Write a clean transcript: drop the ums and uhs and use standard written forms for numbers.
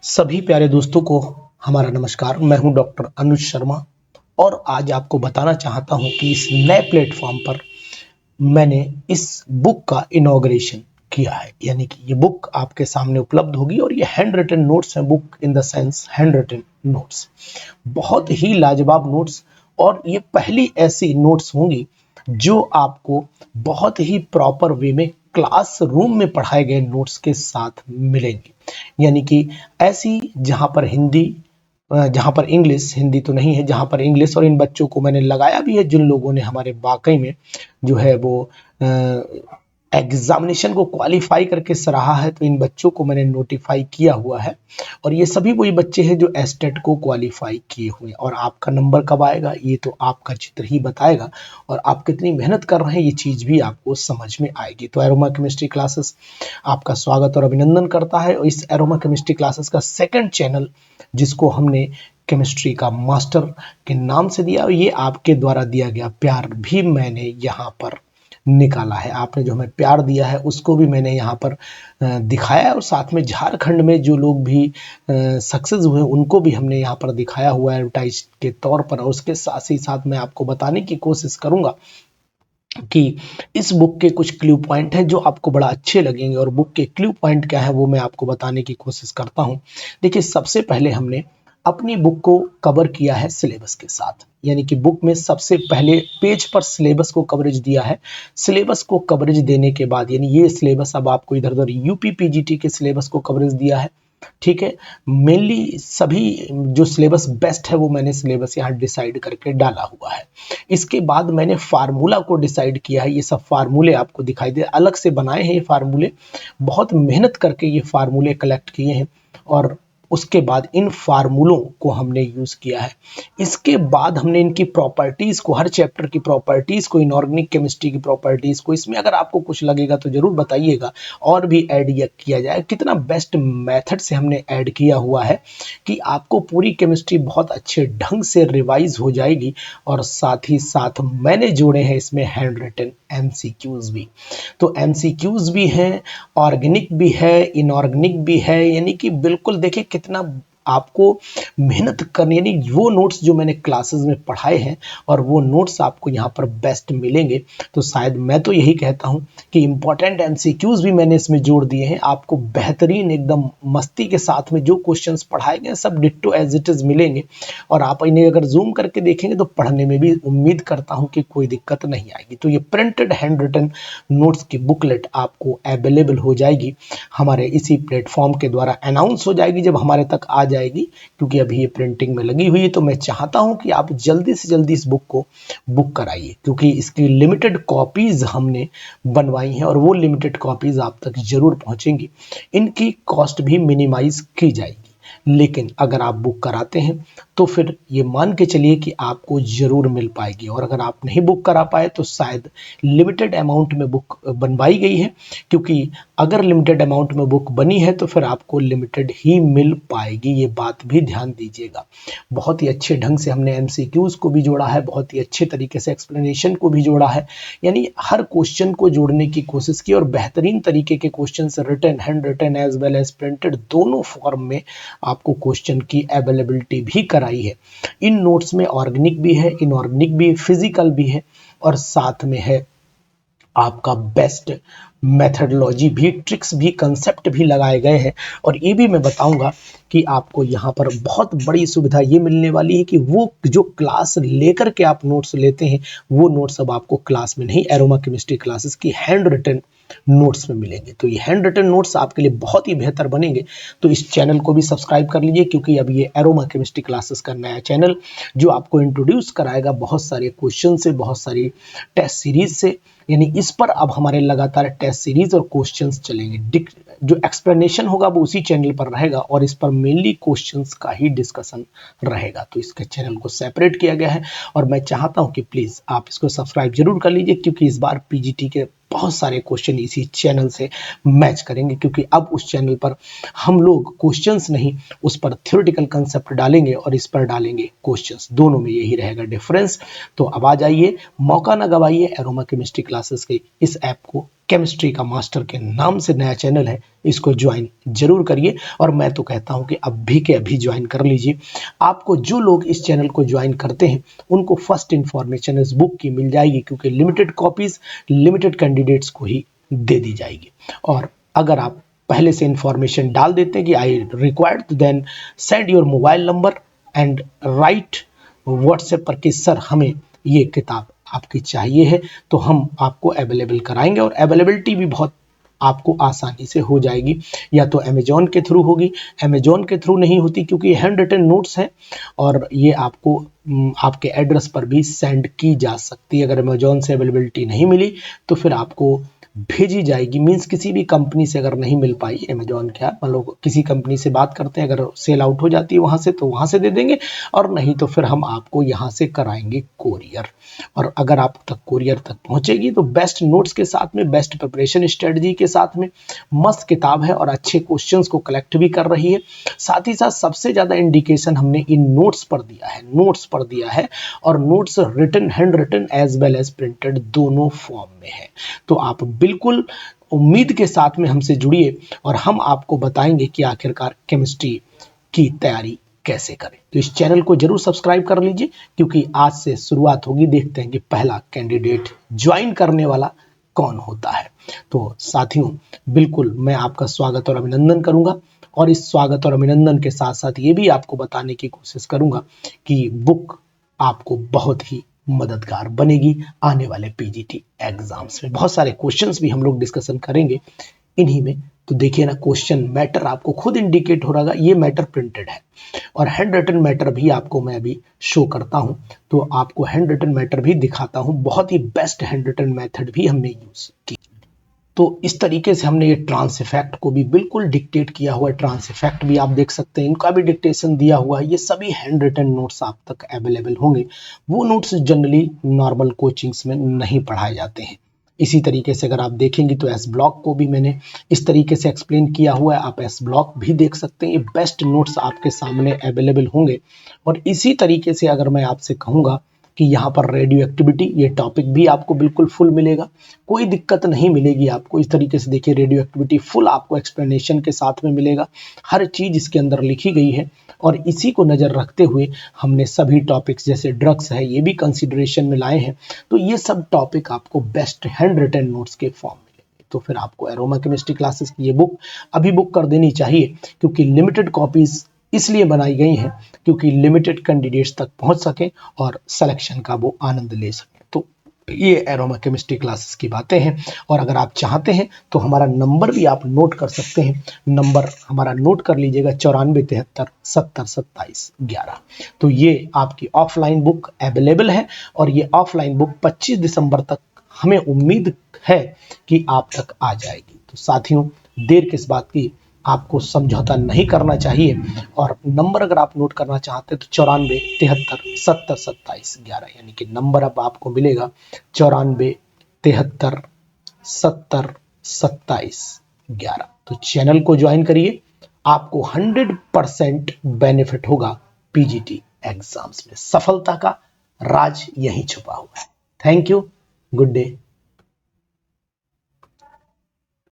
सभी प्यारे दोस्तों को हमारा नमस्कार। मैं हूं डॉक्टर अनुज शर्मा और आज आपको बताना चाहता हूं कि इस नए प्लेटफॉर्म पर मैंने इस बुक का इनॉग्रेशन किया है, यानी कि ये बुक आपके सामने उपलब्ध होगी और ये हैंड रिटन नोट्स हैं। Book in the sense handwritten notes, बहुत ही लाजवाब नोट्स, और ये पहली ऐसी नोट्स होंगी जो आपको बहुत ही प्रॉपर वे में क्लासरूम में पढ़ाए गए नोट्स के साथ मिलेंगी। यानी कि ऐसी जहां पर हिंदी, जहां पर इंग्लिश, हिंदी तो नहीं है, जहां पर इंग्लिश, और इन बच्चों को मैंने लगाया भी है जिन लोगों ने हमारे वाकई में जो है वो एग्जामिनेशन को क्वालिफाई करके सराहा है, तो इन बच्चों को मैंने नोटिफाई किया हुआ है। और ये सभी वही बच्चे हैं जो एस्टेट को क्वालिफाई किए हुए हैं। और आपका नंबर कब आएगा ये तो आपका चित्र ही बताएगा, और आप कितनी मेहनत कर रहे हैं ये चीज भी आपको समझ में आएगी। तो एरोमा केमिस्ट्री क्लासेस आपका स्वागत और अभिनंदन करता है। और इस एरोमा केमिस्ट्री क्लासेस का सेकंड चैनल, जिसको हमने केमिस्ट्री का मास्टर के नाम से दिया, ये आपके द्वारा दिया गया प्यार भी मैंने यहाँ पर निकाला है। आपने जो हमें प्यार दिया है उसको भी मैंने यहाँ पर दिखाया है, और साथ में झारखंड में जो लोग भी सक्सेस हुए उनको भी हमने यहाँ पर दिखाया हुआ है एडवर्टाइज के तौर पर। और उसके साथ ही साथ मैं आपको बताने की कोशिश करूंगा कि इस बुक के कुछ क्लू पॉइंट हैं जो आपको बड़ा अच्छे लगेंगे। और बुक के क्लू पॉइंट क्या है वो मैं आपको बताने की कोशिश करता हूं। देखिए, सबसे पहले हमने अपनी बुक को कवर किया है सिलेबस के साथ, यानी कि बुक में सबसे पहले पेज पर सिलेबस को कवरेज दिया है। सिलेबस को कवरेज देने के बाद, यानी ये सिलेबस अब आपको इधर उधर यूपी पीजीटी के सिलेबस को कवरेज दिया है, ठीक है। मेनली सभी जो सिलेबस बेस्ट है वो मैंने सिलेबस यहाँ डिसाइड करके डाला हुआ है। इसके बाद मैंने फार्मूला को डिसाइड किया है। ये सब फार्मूले आपको दिखाई दे, अलग से बनाए हैं ये फार्मूले, बहुत मेहनत करके ये फार्मूले कलेक्ट किए हैं, और उसके बाद इन फार्मूलों को हमने यूज किया है। इसके बाद हमने इनकी प्रॉपर्टीज को, हर चैप्टर की प्रॉपर्टीज को, इनऑर्गेनिक केमिस्ट्री की प्रॉपर्टीज को, इसमें अगर आपको कुछ लगेगा तो जरूर बताइएगा और भी ऐड किया जाए। कितना बेस्ट मेथड से हमने ऐड किया हुआ है कि आपको पूरी केमिस्ट्री बहुत अच्छे ढंग से रिवाइज हो जाएगी। और साथ ही साथ मैंने जोड़े हैं इसमें हैंड रिटन एमसीक्यूज भी। तो एमसीक्यूज भी हैं, ऑर्गेनिक भी है, इनऑर्गेनिक भी है, यानी कि बिल्कुल देखिए कितना आपको मेहनत करनी, यानी वो नोट्स जो मैंने क्लासेस में पढ़ाए हैं और वो नोट्स आपको यहाँ पर बेस्ट मिलेंगे। तो शायद मैं तो यही कहता हूँ कि इंपॉर्टेंट एमसीक्यूज भी मैंने इसमें जोड़ दिए हैं। आपको बेहतरीन एकदम मस्ती के साथ में जो क्वेश्चंस पढ़ाए गए सब डिट्टो एज इट इज मिलेंगे, और आप इन्हें अगर जूम करके देखेंगे तो पढ़ने में भी उम्मीद करता हूँ कि कोई दिक्कत नहीं आएगी। तो ये प्रिंटेड हैंड रिटन नोट्स की बुकलेट आपको अवेलेबल हो जाएगी, हमारे इसी प्लेटफॉर्म के द्वारा अनाउंस हो जाएगी जब हमारे तक आ जाएगी, क्योंकि अभी ये प्रिंटिंग में लगी हुई है। तो मैं चाहता हूं कि आप जल्दी से जल्दी इस बुक को बुक कराइए, क्योंकि इसकी लिमिटेड कॉपीज हमने बनवाई हैं और वो लिमिटेड कॉपीज आप तक जरूर पहुंचेंगी। इनकी कॉस्ट भी मिनिमाइज की जाएगी, लेकिन अगर आप बुक कराते हैं तो फिर ये मान के चलिए कि आपको जरूर मिल पाएगी। और अगर आप नहीं बुक करा पाए तो शायद लिमिटेड अमाउंट में बुक बनवाई गई है, क्योंकि अगर लिमिटेड अमाउंट में बुक बनी है तो फिर आपको लिमिटेड ही मिल पाएगी, ये बात भी ध्यान दीजिएगा। बहुत ही अच्छे ढंग से हमने एमसीक्यूज को भी जोड़ा है, बहुत ही अच्छे तरीके से एक्सप्लेनेशन को भी जोड़ा है, यानी हर क्वेश्चन को जोड़ने की कोशिश की, और बेहतरीन तरीके के question written, handwritten as well as printed, दोनों फॉर्म में आपको क्वेश्चन की अवेलेबिलिटी भी कराई है। इन नोट्स में ऑर्गेनिक भी है, इनऑर्गेनिक भी, फिजिकल भी है, और साथ में है आपका बेस्ट मेथडोलॉजी भी, ट्रिक्स भी, कंसेप्ट भी लगाए गए हैं। और ये भी मैं बताऊंगा कि आपको यहाँ पर बहुत बड़ी सुविधा ये मिलने वाली है कि वो जो क्लास लेकर के आप नोट्स लेते हैं वो नोट्स अब आपको क्लास में नहीं, एरोमा केमिस्ट्री क्लासेस की हैंड रिटन नोट्स में मिलेंगे। तो ये हैंड रिटन नोट्स आपके लिए बहुत ही बेहतर बनेंगे। तो इस चैनल को भी सब्सक्राइब कर लीजिए, क्योंकि अब ये एरोमा केमिस्ट्री क्लासेस का नया चैनल जो आपको इंट्रोड्यूस कराएगा बहुत सारे क्वेश्चन से, बहुत सारी टेस्ट सीरीज से, यानी इस पर अब हमारे लगातार टेस्ट सीरीज और क्वेश्चंस चलेंगे। जो एक्सप्लेनेशन होगा वो उसी चैनल पर रहेगा, और इस पर मेनली क्वेश्चंस का ही डिस्कशन रहेगा। तो इसके चैनल को सेपरेट किया गया है, और मैं चाहता हूं कि प्लीज आप इसको सब्सक्राइब जरूर कर लीजिए, क्योंकि इस बार पीजीटी के बहुत सारे क्वेश्चन इसी चैनल से मैच करेंगे, क्योंकि अब उस चैनल पर हम लोग क्वेश्चंस नहीं, उस पर थ्योरेटिकल कंसेप्ट डालेंगे और इस पर डालेंगे क्वेश्चंस, दोनों में यही रहेगा डिफरेंस। तो अब आ जाइए, मौका ना गवाइए, एरोमा केमिस्ट्री क्लासेस के इस ऐप को केमिस्ट्री का मास्टर के नाम से नया चैनल है, इसको ज्वाइन जरूर करिए। और मैं तो कहता हूं कि अभी के अभी ज्वाइन कर लीजिए। आपको जो लोग इस चैनल को ज्वाइन करते हैं उनको फर्स्ट इंफॉर्मेशन इस बुक की मिल जाएगी, क्योंकि लिमिटेड कॉपीज लिमिटेड कैंडिडेट्स को ही दे दी जाएगी। और अगर आप पहले से इंफॉर्मेशन डाल देते हैं कि I required, then send your mobile number and write WhatsApp पर कि सर हमें ये किताब आपकी चाहिए है, तो हम आपको अवेलेबल कराएंगे। और अवेलेबिलिटी भी बहुत आपको आसानी से हो जाएगी। या तो अमेजोन के थ्रू होगी, अमेजोन के थ्रू नहीं होती क्योंकि ये हैंड रिटन नोट्स हैं और ये आपको आपके एड्रेस पर भी सेंड की जा सकती है। अगर अमेजोन से अवेलेबिलिटी नहीं मिली तो फिर आपको भेजी जाएगी, मीन्स किसी भी कंपनी से अगर नहीं मिल पाई अमेजोन क्या, मान लो किसी कंपनी से बात करते हैं, अगर सेल आउट हो जाती है वहाँ से तो वहाँ से दे देंगे, और नहीं तो फिर हम आपको यहाँ से कराएंगे कोरियर। और अगर आप तक कोरियर तक पहुँचेगी तो बेस्ट नोट्स के साथ में, बेस्ट प्रिपरेशन स्ट्रेटजी के साथ में मस्त किताब है और अच्छे क्वेश्चंस को कलेक्ट भी कर रही है। साथ ही साथ सबसे ज़्यादा इंडिकेशन हमने इन नोट्स पर दिया है, नोट्स पर दिया है, और notes written, handwritten as well as printed दोनों फॉर्म में है। तो आप बिल्कुल उम्मीद के साथ में हमसे जुड़िए और हम आपको बताएंगे कि आखिरकार केमिस्ट्री की तैयारी कैसे करें। तो इस चैनल को जरूर सब्सक्राइब कर लीजिए, क्योंकि आज से शुरुआत होगी। देखते हैं कि पहला कैंडिडेट ज्वाइन करने वाला कौन होता है। तो साथियों, बिल्कुल मैं आपका स्वागत और अभिनंदन करूंगा, और इस स्वागत और अभिनंदन के साथ साथ ये भी आपको बताने की कोशिश करूंगा कि बुक आपको बहुत ही मददगार बनेगी आने वाले पीजीटी एग्जाम्स में। बहुत सारे क्वेश्चंस भी हम लोग डिस्कशन करेंगे इन्हीं में। तो देखिए ना, क्वेश्चन मैटर आपको खुद इंडिकेट हो रहा है, ये मैटर प्रिंटेड है, और हैंड रिटन मैटर भी आपको मैं अभी शो करता हूं, तो आपको हैंड रिटन मैटर भी दिखाता हूं। बहुत ही बेस्ट हैंड रिटन मेथड भी हमने यूज की। तो इस तरीके से हमने ये ट्रांस इफेक्ट को भी बिल्कुल डिक्टेट किया हुआ है। ट्रांस इफेक्ट भी आप देख सकते हैं, इनका भी डिक्टेशन दिया हुआ है। ये सभी हैंड रिटन नोट्स आप तक अवेलेबल होंगे। वो नोट्स जनरली नॉर्मल कोचिंग्स में नहीं पढ़ाए जाते हैं। इसी तरीके से अगर आप देखेंगे तो एस ब्लॉक को भी मैंने इस तरीके से एक्सप्लेन किया हुआ है, आप एस ब्लॉक भी देख सकते हैं। ये बेस्ट नोट्स आपके सामने अवेलेबल होंगे। और इसी तरीके से अगर मैं आपसे कहूँगा कि यहाँ पर रेडियो एक्टिविटी, ये टॉपिक भी आपको बिल्कुल फुल मिलेगा, कोई दिक्कत नहीं मिलेगी आपको। इस तरीके से देखिए, रेडियो एक्टिविटी फुल आपको एक्सप्लेनेशन के साथ में मिलेगा, हर चीज़ इसके अंदर लिखी गई है। और इसी को नज़र रखते हुए हमने सभी टॉपिक्स जैसे ड्रग्स है ये भी कंसिडरेशन में लाए हैं। तो ये सब टॉपिक आपको बेस्ट हैंड रिटन नोट्स के फॉर्म में मिलेंगे। तो फिर आपको एरोमा केमिस्ट्री क्लासेस की ये बुक अभी बुक कर देनी चाहिए, क्योंकि लिमिटेड कॉपीज इसलिए बनाई गई हैं क्योंकि लिमिटेड कैंडिडेट्स तक पहुंच सकें और सिलेक्शन का वो आनंद ले सकें। तो ये एरोमा केमिस्ट्री क्लासेस की बातें हैं। और अगर आप चाहते हैं तो हमारा नंबर भी आप नोट कर सकते हैं। नंबर हमारा नोट कर लीजिएगा 9473 70 27 11। तो ये आपकी ऑफलाइन बुक अवेलेबल है, और ये ऑफलाइन बुक 25 दिसंबर तक हमें उम्मीद है कि आप तक आ जाएगी। तो साथियों, देर किस बात की, आपको समझौता नहीं करना चाहिए। और नंबर अगर आप नोट करना चाहते हैं तो 94 73 70 27 11, यानी कि नंबर अब आपको मिलेगा 94 73 70 27 11। तो चैनल को ज्वाइन करिए, आपको 100% बेनिफिट होगा पीजीटी एग्जाम्स में। सफलता का राज यहीं छुपा हुआ है। Thank you, good day.